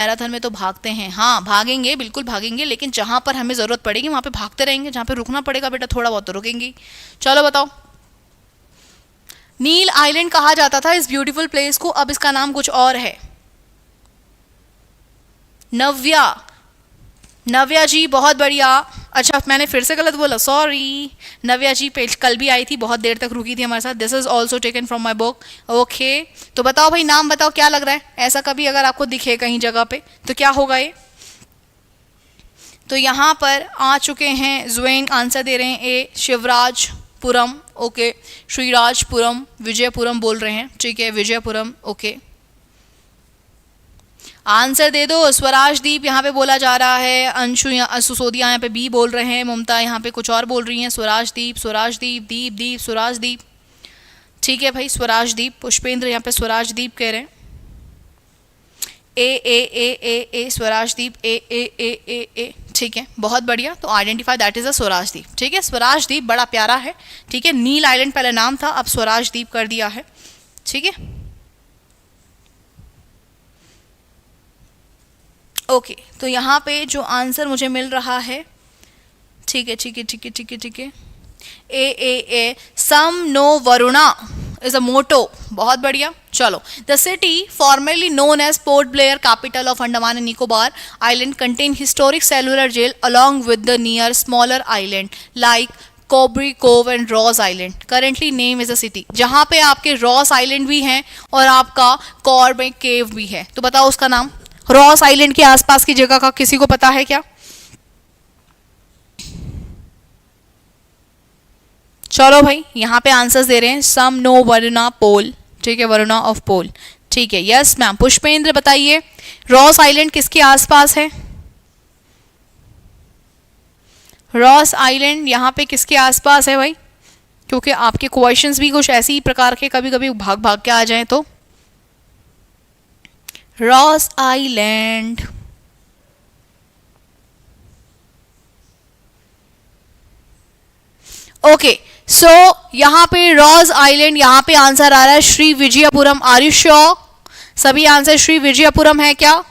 Marathon में तो भागते हैं, हाँ भागेंगे, बिल्कुल भागेंगे, लेकिन जहां पर हमें जरूरत पड़ेगी वहां पे भागते रहेंगे, जहां पे रुकना पड़ेगा बेटा थोड़ा बहुत तो रुकेंगे। चलो बताओ। नील आइलैंड कहा जाता था इस ब्यूटीफुल प्लेस को, अब इसका नाम कुछ और है। नव्या, नव्या जी बहुत बढ़िया। अच्छा मैंने फिर से गलत बोला, सॉरी। नव्या जी पेज कल भी आई थी, बहुत देर तक रुकी थी हमारे साथ। This is also taken from my book. Okay तो बताओ भाई, नाम बताओ क्या लग रहा है, ऐसा कभी अगर आपको दिखे कहीं जगह पे तो क्या होगा ये। तो यहाँ पर आ चुके हैं जुएन, आंसर दे रहे हैं ए शिवराजपुरम। ओके श्रीराजपुरम, विजयपुरम बोल रहे हैं, ठीक है विजयपुरम। ओके आंसर दे दो। स्वराज द्वीप यहाँ पे बोला जा रहा है, अंशु सुसोदिया यहाँ पे बी बोल रहे हैं, ममता यहाँ पे कुछ और बोल रही हैं। स्वराज द्वीप, स्वराज द्वीप, दीप दीप स्वराज द्वीप, ठीक है भाई स्वराज द्वीप। पुष्पेंद्र यहाँ पे स्वराज द्वीप कह रहे हैं। ए स्वराज द्वीप, ए, ठीक है बहुत बढ़िया। तो identify that is a Swaraj द्वीप, ठीक है। स्वराज द्वीप बड़ा प्यारा है, ठीक है। नील आइलैंड पहले नाम था, अब स्वराज द्वीप कर दिया है, ठीक है। ओके तो यहाँ पे जो आंसर मुझे मिल रहा है, ठीक है ठीक है ठीक है ठीक है ठीक है, ए सम नो वरुणा इज अ मोटो, बहुत बढ़िया। चलो the city formerly known as Port Blair, capital of Andaman and Nicobar island, contain historic cellular jail along with the near smaller island like कोबरी Cove and Ross island. Currently name is a city, जहाँ पे आपके रॉस आइलैंड भी हैं और आपका कॉर्बे केव भी है। तो बताओ उसका नाम। रॉस आइलैंड के आसपास की जगह का किसी को पता है क्या? चलो भाई यहाँ पे आंसर्स दे रहे हैं, सम नो वरुणा पोल, ठीक है वरुणा ऑफ पोल, ठीक है यस मैम। पुष्पेंद्र बताइए रॉस आइलैंड किसके आसपास है? रॉस आइलैंड यहाँ पे किसके आसपास है भाई? क्योंकि आपके क्वेश्चंस भी कुछ ऐसी प्रकार के कभी कभी भाग भाग के आ जाएं तो। रॉस आइलैंड, ओके सो यहाँ पे रॉस आइलैंड, यहाँ पे आंसर आ रहा है Shri Vijayapuram. Are you sure? सभी आंसर श्री विजयपुरम है क्या?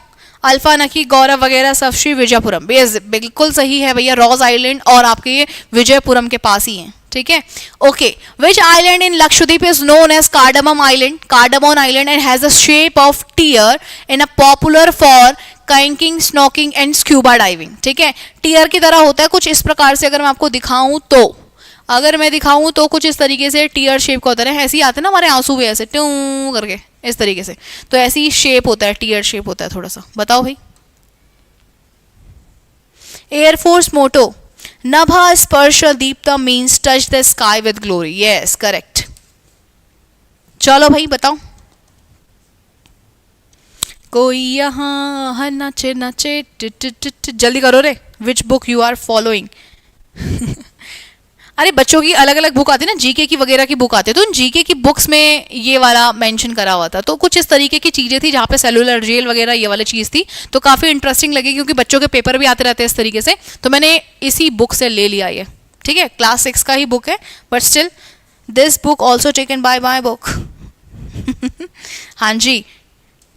अल्फा नकी गौरव वगैरह सब श्री विजयपुरम, बिल्कुल सही है भैया। रॉस आइलैंड और आपके ये विजयपुरम के पास ही है, ठीक है। Okay which island in Lakshadweep is known as cardamom island? Cardamom island and has the shape of tear in a popular for kayaking, snorkeling and scuba diving, ठीक है। टीयर की तरह होता है कुछ इस प्रकार से, अगर मैं आपको दिखाऊं तो, अगर मैं दिखाऊं तो कुछ इस तरीके से टीयर शेप का होता है, ऐसे ही आते हैं ना हमारे आंसू भी ऐसे ट्यू करके इस तरीके से, तो ऐसी शेप होता है, टीयर शेप होता है थोड़ा सा। बताओ भाई। एयरफोर्स मोटो नभा स्पर्श Dipta means touch the sky with glory, yes correct. चलो भाई बताओ। कोई यहाँ नचे नचे जल्दी करो रे। Which book you are following? अरे बच्चों की अलग अलग बुक आती है ना, जीके की वगैरह की बुक आती है, तो उन जीके की बुक्स में ये वाला मेंशन करा हुआ था, तो कुछ इस तरीके की चीज़ें थी जहाँ पे सेलुलर जेल वगैरह ये वाली चीज़ थी, तो काफ़ी इंटरेस्टिंग लगी क्योंकि बच्चों के पेपर भी आते रहते हैं इस तरीके से, तो मैंने इसी बुक से ले लिया ये, ठीक है। क्लास 6 का ही बुक है, but still this book also taken by my book. हाँ जी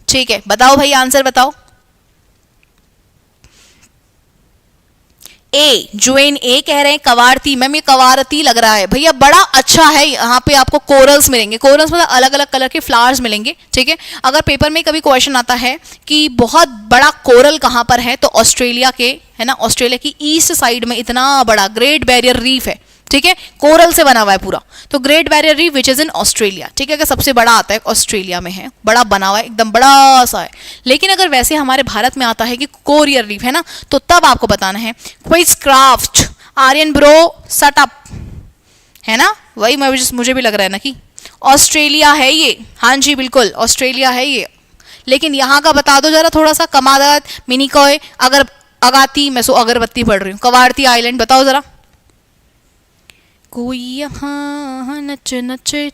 ठीक है, बताओ भाई आंसर बताओ। ए जुएन ए कह रहे हैं कवारती, मैम ये कवारती लग रहा है भैया, बड़ा अच्छा है। यहाँ पे आपको कोरल्स मिलेंगे, कोरल्स मतलब अलग अलग कलर के फ्लावर्स मिलेंगे, ठीक है। अगर पेपर में कभी क्वेश्चन आता है कि बहुत बड़ा कोरल कहाँ पर है, तो ऑस्ट्रेलिया के, है ना, ऑस्ट्रेलिया की ईस्ट साइड में इतना बड़ा ग्रेट बैरियर रीफ है, ठीक है, कोरल से बना हुआ है पूरा, तो great barrier reef which is in Australia, ठीक है। अगर सबसे बड़ा आता है ऑस्ट्रेलिया में है, बड़ा बना हुआ है, एकदम बड़ा सा है। लेकिन अगर वैसे हमारे भारत में आता है कि कोरियर रीफ है ना, तो तब आपको बताना है क्विज क्राफ्ट आर्यन ब्रो सट अप, है ना, वही मुझे भी लग रहा है ना कि ऑस्ट्रेलिया है ये। हाँ जी बिल्कुल ऑस्ट्रेलिया है ये, लेकिन यहाँ का बता दो जरा थोड़ा सा। कमादात, मिनिकॉय, अगर अगाती, मैं सो अगरबत्ती पढ़ रही हूँ, कवारती आइलैंड बताओ जरा। कोई यहाँ नच नचे